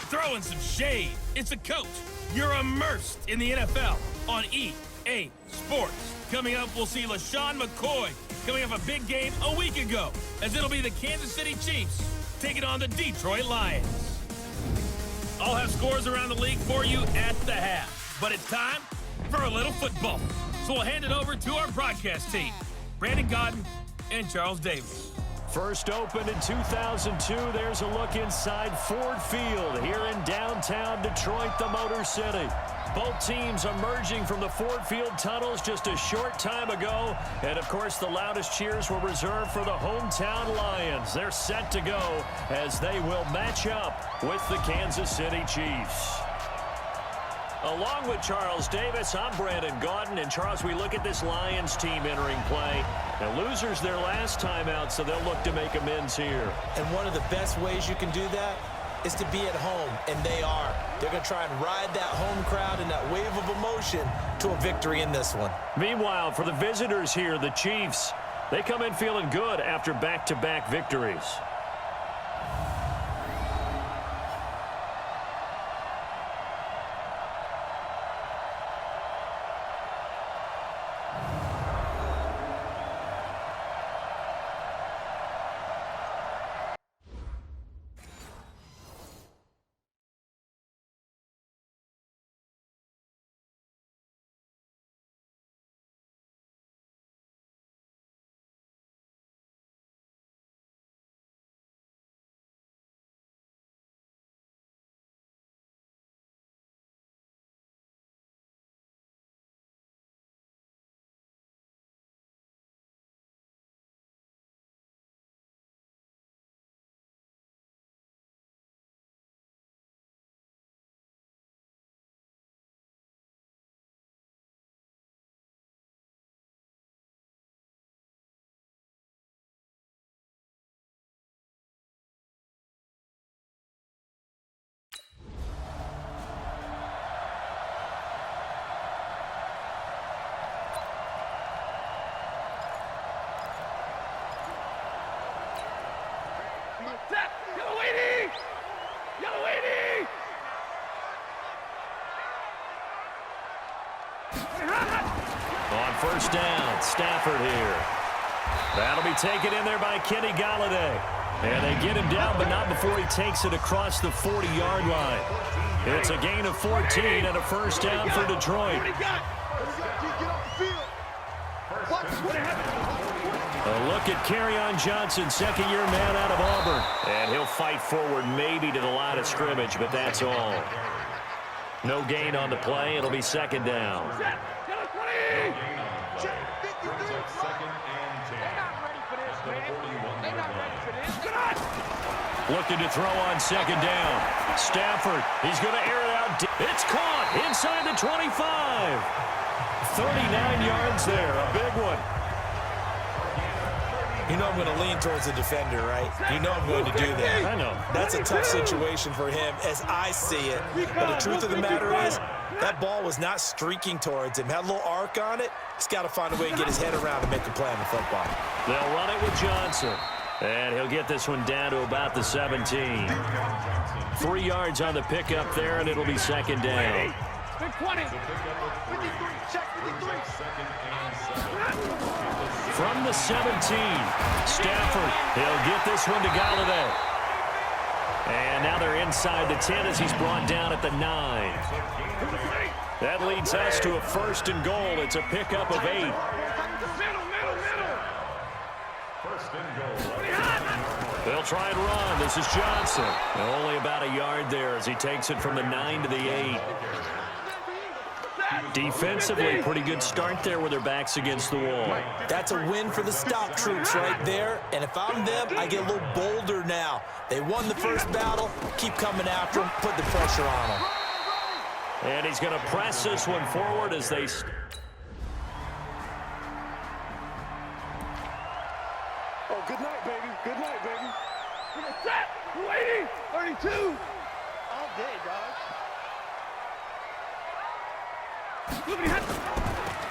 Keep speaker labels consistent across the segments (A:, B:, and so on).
A: throwing some shade. It's a coach. You're immersed in the NFL on EA Sports. Coming up, we'll see LaShawn McCoy coming off a big game a week ago, as it'll be the Kansas City Chiefs taking on the Detroit Lions. I'll have scores around the league for you at the half, but it's time for a little football. So we'll hand it over to our broadcast team, Brandon Godden and Charles Davis.
B: First opened in 2002, there's a look inside Ford Field here in downtown Detroit, the Motor City. Both teams emerging from the Ford Field tunnels just a short time ago. And, of course, the loudest cheers were reserved for the hometown Lions. They're set to go as they will match up with the Kansas City Chiefs. Along with Charles Davis, I'm Brandon Gaudin. And, Charles, we look at this Lions team entering play. And losers their last time out, so they'll look to make amends here.
C: And one of the best ways you can do that is to be at home, and they are. They're going to try and ride that home crowd and that wave of emotion to a victory in this one.
B: Meanwhile, for the visitors here, the Chiefs, they come in feeling good after back-to-back victories. On first down, Stafford here. That'll be taken in there by Kenny Golladay. And they get him down, but not before he takes it across the 40-yard line. It's a gain of 14 and a first down for Detroit. A look at Kerryon Johnson, second-year man out of Auburn. And he'll fight forward maybe to the line of scrimmage, but that's all. No gain on the play. It'll be second down. Looking to throw on second down. Stafford, he's going to air it out. It's caught inside the 25. 39 yards there, a big one.
C: You know I'm going to lean towards the defender, right? You know I'm going to do that.
B: I know.
C: That's a tough situation for him as I see it. But the truth of the matter is, that ball was not streaking towards him. Had a little arc on it. He's got to find a way to get his head around and make a play on the football.
B: They'll run it with Johnson. And he'll get this one down to about the 17. 3 yards on the pickup there, and it'll be second down.
D: 20. 53. Check 53.
B: From the 17, Stafford, he'll get this one to Golladay. And now they're inside the 10 as he's brought down at the 9. That leads us to a first and goal. It's a pickup of 8. They'll try and run. This is Johnson. Only about a yard there as he takes it from the 9 to the 8. Defensively, pretty good start there with their backs against the wall.
C: That's a win for the stop troops right there. And if I'm them, I get a little bolder now. They won the first battle. Keep coming after them. Put the pressure on them.
B: And he's going to press this one forward as they...
D: Oh, good night, baby. Good night, baby. Set. 280. 32. All day, dog.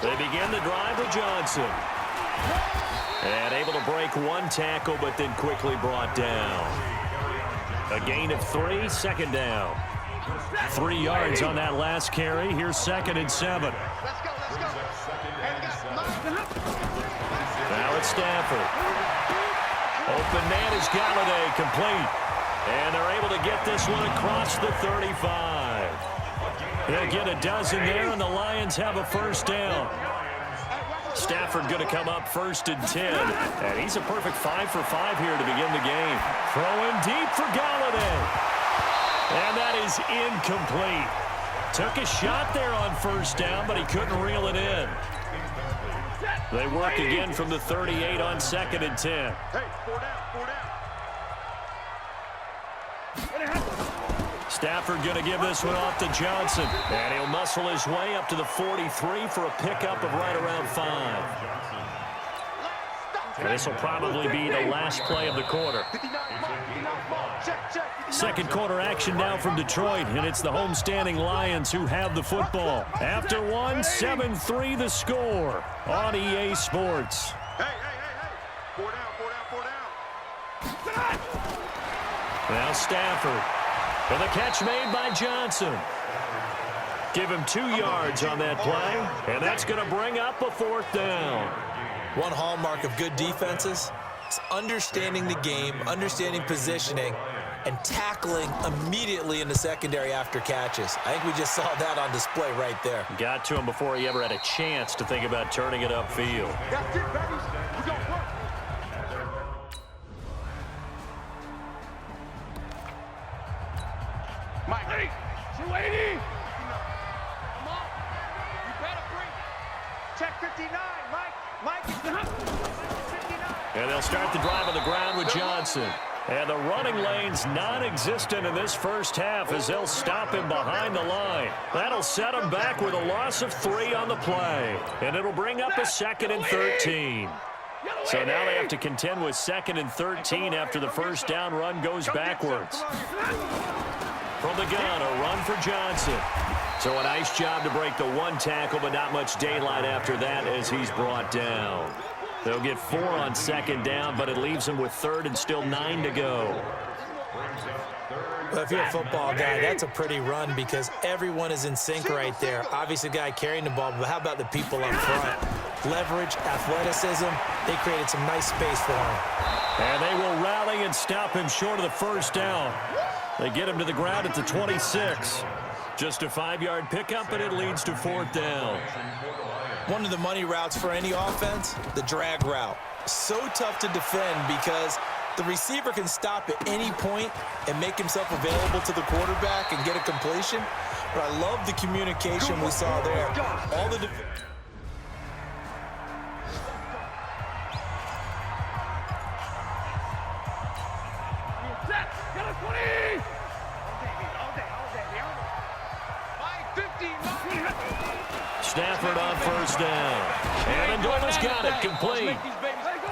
B: They begin the drive with Johnson. And able to break one tackle, but then quickly brought down. A gain of 3, second down. 3 yards on that last carry. Here's 2nd and 7.
D: Let's go, let's go.
B: Now it's Stafford. Open man is Galladay, complete. And they're able to get this one across the 35. They'll get a dozen there, and the Lions have a first down. Stafford going to come up 1st and 10. And he's a perfect 5 for 5 here to begin the game. Throwing deep for Galladay. And that is incomplete. Took a shot there on 1st down, but he couldn't reel it in. They work again from the 38 on 2nd and 10.
D: Hey, 4 down, 4 down.
B: Stafford going to give this one off to Johnson. And he'll muscle his way up to the 43 for a pickup of right around 5. And this will probably be the last play of the quarter. Second quarter action now from Detroit, and it's the homestanding Lions who have the football. After one, 7-3 the score on EA Sports.
D: Hey. 4 down, 4 down, 4 down.
B: Now Stafford. For the catch made by Johnson. Give him 2 yards on that play, and that's going to bring up a 4th down.
C: One hallmark of good defenses is understanding the game, understanding positioning, and tackling immediately in the secondary after catches. I think we just saw that on display right there.
B: Got to him before he ever had a chance to think about turning it upfield.
D: That's it, baby. We don't work. Mike, 280. Come on. You better bring it. Check 59, Mike, it's the 59.
B: And they'll start the drive on the ground with Johnson. And the running lane's non-existent in this first half as they'll stop him behind the line. That'll set him back with a loss of 3 on the play. And it'll bring up a 2nd and 13. So now they have to contend with 2nd and 13 after the first down run goes backwards. From the gun, a run for Johnson. So a nice job to break the 1 tackle, but not much daylight after that as he's brought down. They'll get 4 on 2nd down, but it leaves them with 3rd and still 9 to go.
C: Well, if you're a football guy, that's a pretty run because everyone is in sync right there. Obviously, the guy carrying the ball, but how about the people up front? Leverage, athleticism, they created some nice space for him.
B: And they will rally and stop him short of the first down. They get him to the ground at the 26. Just a 5-yard pickup, and it leads to 4th down.
C: One of the money routes for any offense, the drag route. So tough to defend because the receiver can stop at any point and make himself available to the quarterback and get a completion. But I love the communication we saw there. All the
B: Stafford on first down. And Ndola's got it, complete.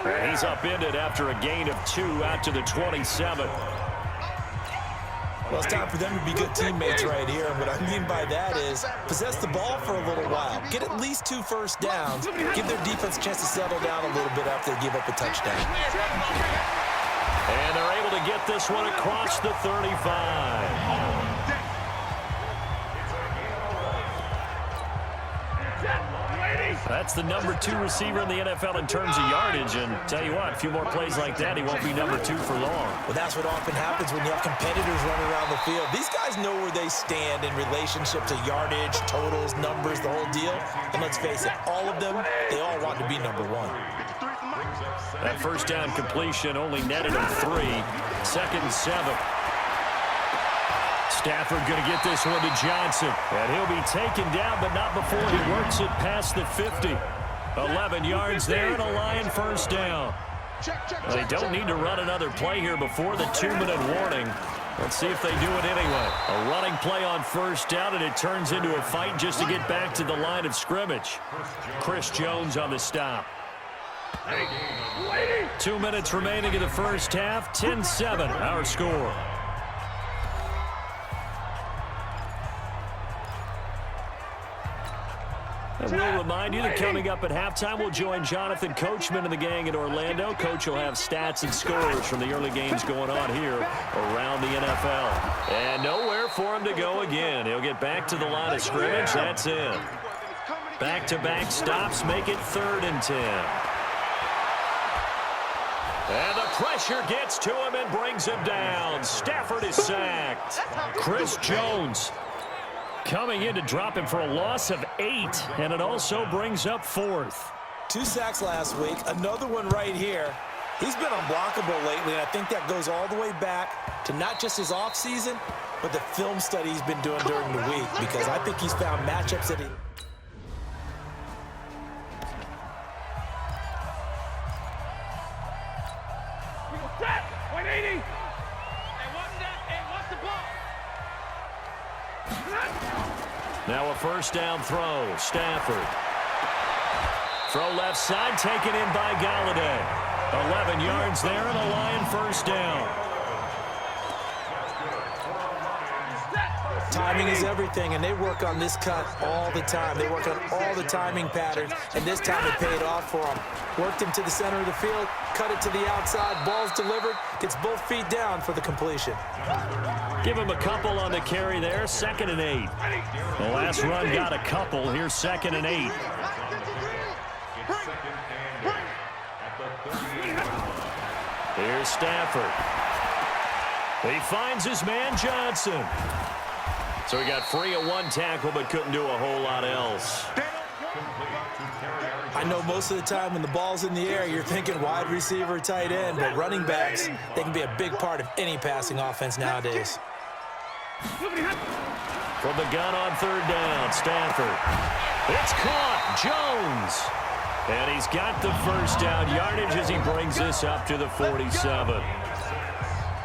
B: And he's upended after a gain of 2 out to the 27.
C: Well, it's time for them to be good teammates right here. And what I mean by that is possess the ball for a little while. Get at least 2 first downs. Give their defense a chance to settle down a little bit after they give up a touchdown.
B: And they're able to get this one across the 35. That's the number 2 receiver in the NFL in terms of yardage. And tell you what, a few more plays like that, he won't be number 2 for long.
C: Well, that's what often happens when you have competitors running around the field. These guys know where they stand in relationship to yardage, totals, numbers, the whole deal. And let's face it, all of them, they all want to be number 1.
B: That first down completion only netted him 3. 2nd and 7. Stafford going to get this one to Johnson. And he'll be taken down, but not before he works it past the 50. 11 yards there and a Lion first down. Well, they don't need to run another play here before the 2-minute warning. Let's see if they do it anyway. A running play on first down, and it turns into a fight just to get back to the line of scrimmage. Chris Jones on the stop. 2 minutes remaining in the first half. 10-7, our score. And we'll remind you that coming up at halftime, we'll join Jonathan Coachman and the gang in Orlando. Coach will have stats and scores from the early games going on here around the NFL. And nowhere for him to go again. He'll get back to the line of scrimmage. That's it. Back-to-back stops make it 3rd and 10. And the pressure gets to him and brings him down. Stafford is sacked. Chris Jones coming in to drop him for a loss of 8, and it also brings up 4th.
C: 2 sacks last week, another one right here. He's been unblockable lately, and I think that goes all the way back to not just his offseason, but the film study he's been doing during the week, because I think he's found matchups that he...
B: Now a first down throw. Stafford. Throw left side, taken in by Galladay. 11 yards there, and a Lion first down.
C: Timing is everything, and they work on this cut all the time. They work on all the timing patterns, and this time it paid off for them. Worked him to the center of the field, cut it to the outside, ball's delivered, gets both feet down for the completion.
B: Give him a couple on the carry there, 2nd and 8. The last run got a couple. Here's 2nd and 8. Here's Stafford. He finds his man Johnson. So he got free of 1 tackle, but couldn't do a whole lot else.
C: I know most of the time when the ball's in the air, you're thinking wide receiver, tight end, but running backs, they can be a big part of any passing offense nowadays.
B: From the gun on 3rd down, Stafford. It's caught, Jones. And he's got the first down yardage as he brings this up to the 47.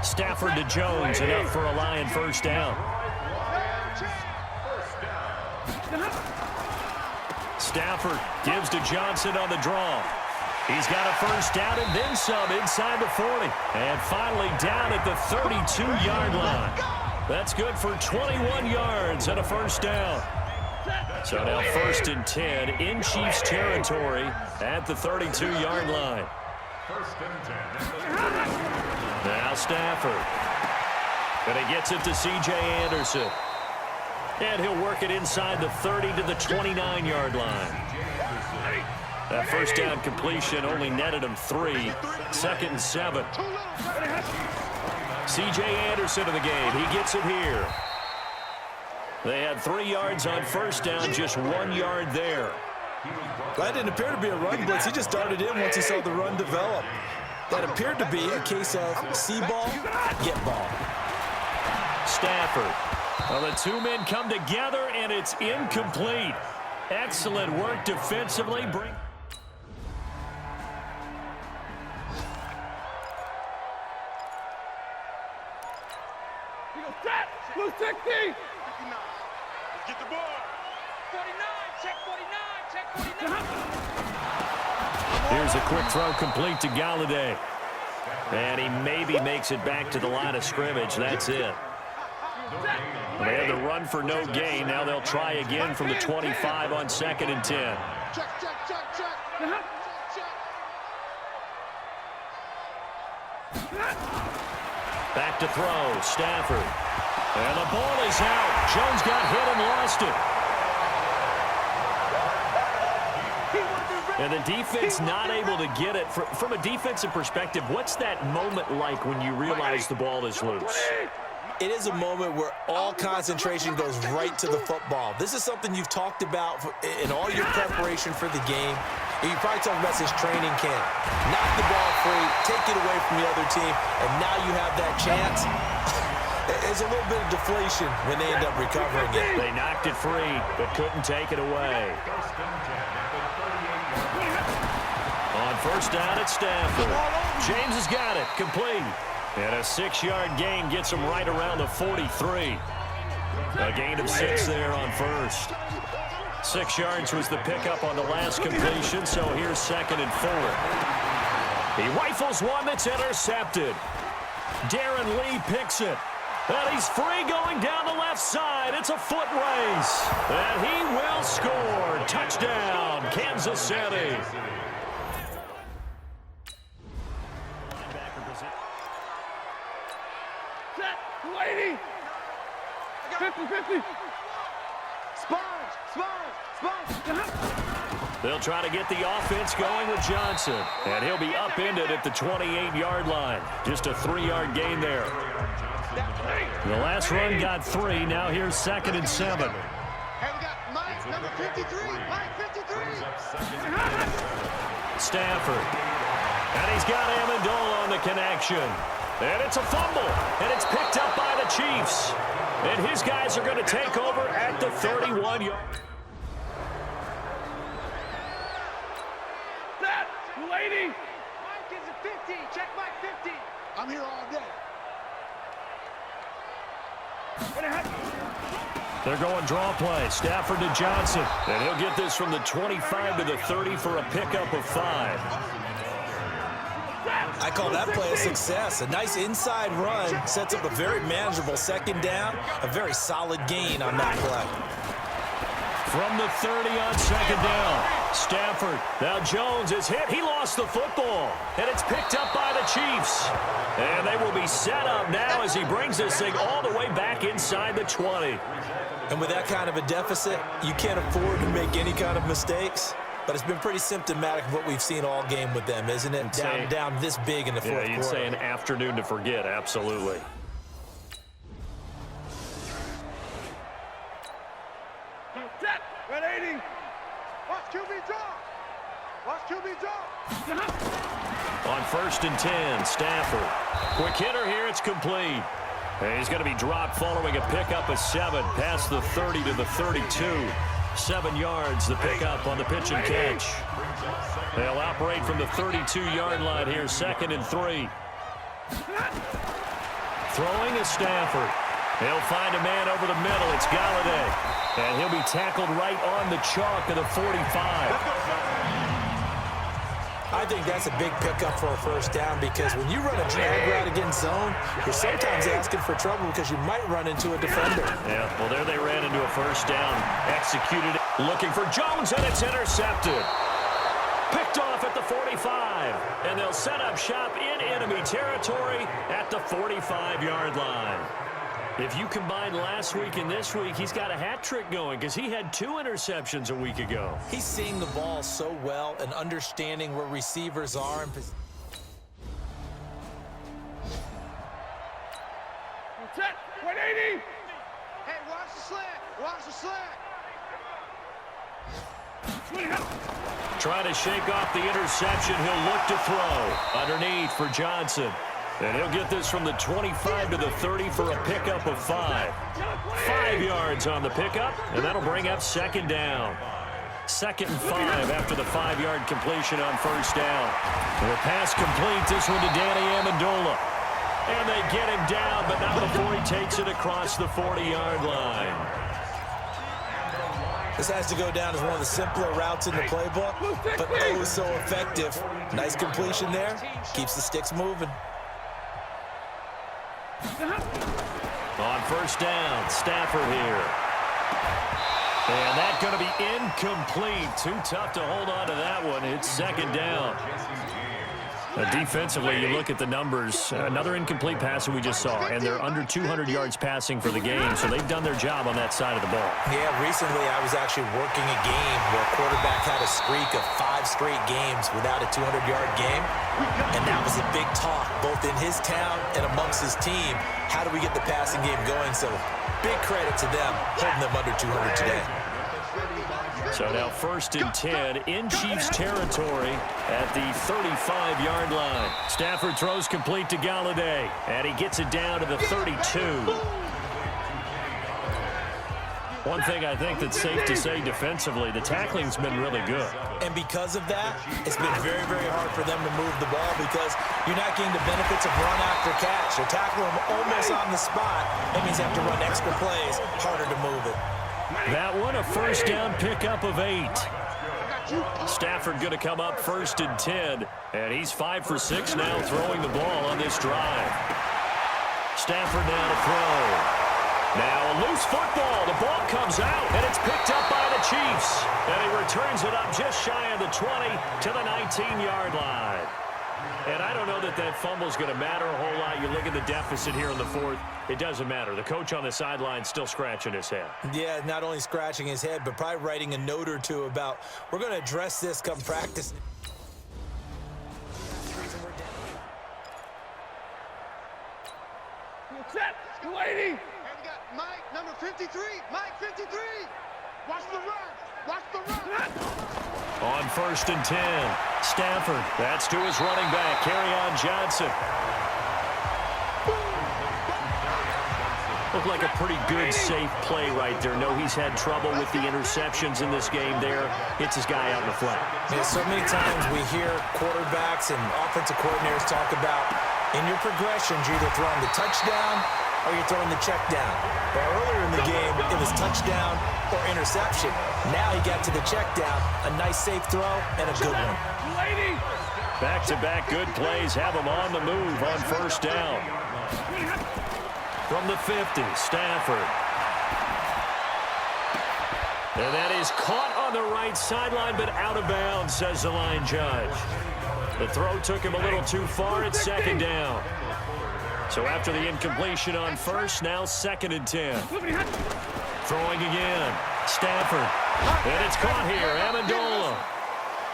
B: Stafford to Jones, enough for a Lion first down. Stafford gives to Johnson on the draw. He's got a first down and then some inside the 40. And finally down at the 32-yard line. That's good for 21 yards and a first down. So now 1st and 10 in Chiefs territory at the 32-yard line. Now Stafford. And he gets it to C.J. Anderson. And he'll work it inside the 30 to the 29-yard line. That first down completion only netted him 3. 2nd and 7. C.J. Anderson in the game. He gets it here. They had 3 yards on first down, just 1 yard there.
C: That didn't appear to be a run blitz. He just started in once he saw the run develop. That appeared to be a case of see ball, get ball.
B: Stafford. Well, the 2 men come together, and it's incomplete. Excellent work defensively.
D: Blue 60. 59. Let's get the ball. 49. Check 49. Check 49.
B: Here's a quick throw complete to Galladay. And he maybe makes it back to the line of scrimmage. That's it. They had the run for no gain. Now they'll try again from the 25 on 2nd and 10. Back to throw. Stafford. And the ball is out. Jones got hit and lost it. And the defense not able to get it. From a defensive perspective, what's that moment like when you realize the ball is loose?
C: It is a moment where all concentration goes right to the football. This is something you've talked about in all your preparation for the game. You probably talked about this training camp. Knock the ball free, take it away from the other team, and now you have that chance. There's a little bit of deflation when they end up recovering it.
B: They knocked it free, but couldn't take it away. On first down at Stafford. James has got it, complete. And a 6-yard gain gets him right around the 43. A gain of 6 there on first. 6 yards was the pickup on the last completion, so here's 2nd and 4. He rifles one that's intercepted. Darren Lee picks it. And he's free going down the left side. It's a foot race. And he will score. Touchdown, Kansas City.
D: Set, 280. 50-50. Sponge.
B: They'll try to get the offense going with Johnson. And he'll be upended at the 28-yard line. Just a 3-yard gain there. The last run got 3. Now here's 2nd and 7.
D: Hey, we got Mike, number 53. Mike, 53.
B: Stafford. And he's got Amendola on the connection. And it's a fumble. And it's picked up by the Chiefs. And his guys are going to take over at the 31-yard.
D: Set, 280. Mike is a 50. Check Mike 50. I'm here all day.
B: They're going draw play. Stafford to Johnson. And he'll get this from the 25 to the 30 for a pickup of 5.
C: I call that play a success. A nice inside run sets up a very manageable 2nd down. A very solid gain on that play.
B: From the 30 on 2nd down. Stafford. Now Jones is hit. He lost the football. And it's picked up by the Chiefs. And they will be set up now as he brings this thing all the way back inside the 20.
C: And with that kind of a deficit, you can't afford to make any kind of mistakes. But it's been pretty symptomatic of what we've seen all game with them, isn't it? Down this big in the fourth quarter.
B: Yeah, you'd say an afternoon to forget, absolutely.
D: Set, 180. Watch QB draw. Watch QB draw.
B: On 1st and 10, Stafford. Quick hitter here, it's complete. And he's going to be dropped following a pickup of 7 past the 30 to the 32. 7 yards, the pickup on the pitch and catch. They'll operate from the 32-yard line here, 2nd and 3. Throwing is Stafford. He'll find a man over the middle. It's Galladay. And he'll be tackled right on the chalk of the 45.
C: I think that's a big pickup for a 1st down because when you run a drag route against zone, you're sometimes asking for trouble because you might run into a defender.
B: Yeah, well, there they ran into a 1st down. Executed it, looking for Jones, and it's intercepted. Picked off at the 45. And they'll set up shop in enemy territory at the 45-yard line. If you combine last week and this week, he's got a hat trick going because he had 2 interceptions a week ago.
C: He's seeing the ball so well and understanding where receivers are.
D: Set, 180. Hey, watch the slant. Watch the slant.
B: Trying to shake off the interception. He'll look to throw. Underneath for Johnson. And he'll get this from the 25 to the 30 for a pickup of 5. 5 yards on the pickup, and that'll bring up 2nd down. 2nd and 5 after the 5-yard completion on 1st down. And the pass complete, this one to Danny Amendola. And they get him down, but not before he takes it across the 40-yard line.
C: This has to go down as one of the simpler routes in the playbook, but oh so effective. Nice completion there. Keeps the sticks moving.
B: On 1st down, Stafford here. And that's going to be incomplete. Too tough to hold on to that one. It's 2nd down. Defensively, you look at the numbers. Another incomplete pass that we just saw, and they're under 200 yards passing for the game, so they've done their job on that side of the ball.
C: Yeah, recently I was actually working a game where a quarterback had a streak of 5 straight games without a 200-yard game, and that was a big talk, both in his town and amongst his team. How do we get the passing game going? So big credit to them, holding them under 200 today.
B: So now 1st and 10 in Chiefs territory at the 35-yard line. Stafford throws complete to Galladay, and he gets it down to the 32. One thing I think that's safe to say defensively, the tackling's been really good.
C: And because of that, it's been very, very hard for them to move the ball because you're not getting the benefits of run after catch. They're tackling them almost on the spot. That means they have to run extra plays, harder to move it.
B: That one, a 1st down pickup of 8. Stafford going to come up 1st and 10, and he's 5 for 6 now throwing the ball on this drive. Stafford now to throw. Now a loose football. The ball comes out, and it's picked up by the Chiefs. And he returns it up just shy of the 20 to the 19-yard line. And I don't know that that fumble is going to matter a whole lot. You look at the deficit here in the fourth. It doesn't matter. The coach on the sideline still scratching his head.
C: Yeah, not only scratching his head, but probably writing a note or two about, we're going to address this come practice.
D: Set, 280. And we got Mike, number 53. Mike, 53. Watch the run. Watch the run.
B: On 1st and 10, Stafford. That's to his running back, Kerryon Johnson. Looked like a pretty good, safe play right there. No, he's had trouble with the interceptions in this game there. Hits his guy out in the flat.
C: Yeah, so many times we hear quarterbacks and offensive coordinators talk about, in your progressions, you're either throwing the touchdown or you're throwing the check down. But earlier in the game, it was touchdown or interception. Now he got to the check down. A nice safe throw and a good one.
B: Back-to-back good plays have him on the move on 1st down. From the 50, Stafford. And that is caught on the right sideline, but out of bounds, says the line judge. The throw took him a little too far at 2nd down. So after the incompletion on 1st, now 2nd and 10. Throwing again. Stafford. And it's caught here. Amendola.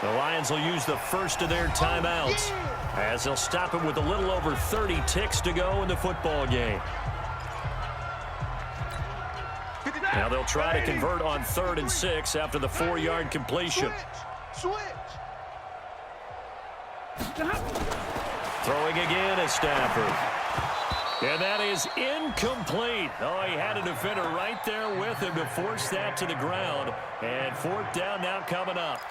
B: The Lions will use the first of their timeouts as they'll stop him with a little over 30 ticks to go in the football game. Now they'll try to convert on 3rd and 6 after the 4-yard completion.
D: Switch.
B: Throwing again is Stafford. And that is incomplete. Oh, he had a defender right there with him to force that to the ground. And 4th down now coming up.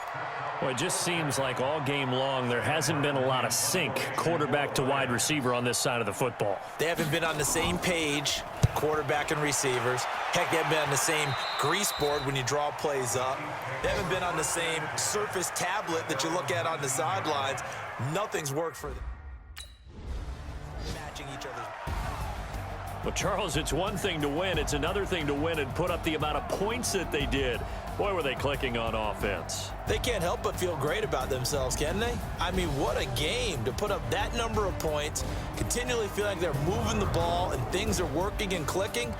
B: Well, it just seems like all game long there hasn't been a lot of sync quarterback to wide receiver on this side of the football.
C: They haven't been on the same page, quarterback and receivers. Heck, they haven't been on the same grease board when you draw plays up. They haven't been on the same Surface tablet that you look at on the sidelines. Nothing's worked for them. Matching each other's.
B: Well, Charles, it's one thing to win. It's another thing to win and put up the amount of points that they did. Boy, were they clicking on offense.
C: They can't help but feel great about themselves, can they? I mean, what a game to put up that number of points, continually feel like they're moving the ball and things are working and clicking.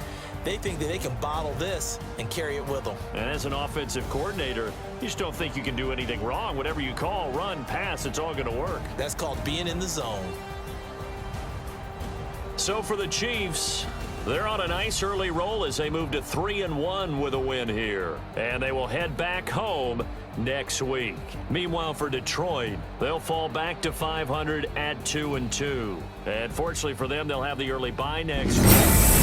C: They think that they can bottle this and carry it with them.
B: And as an offensive coordinator, you just don't think you can do anything wrong. Whatever you call, run, pass, it's all going to work.
C: That's called being in the zone.
B: So for the Chiefs, they're on a nice early roll as they move to 3-1 with a win here. And they will head back home next week. Meanwhile, for Detroit, they'll fall back to 500 at 2-2. And fortunately for them, they'll have the early bye next week.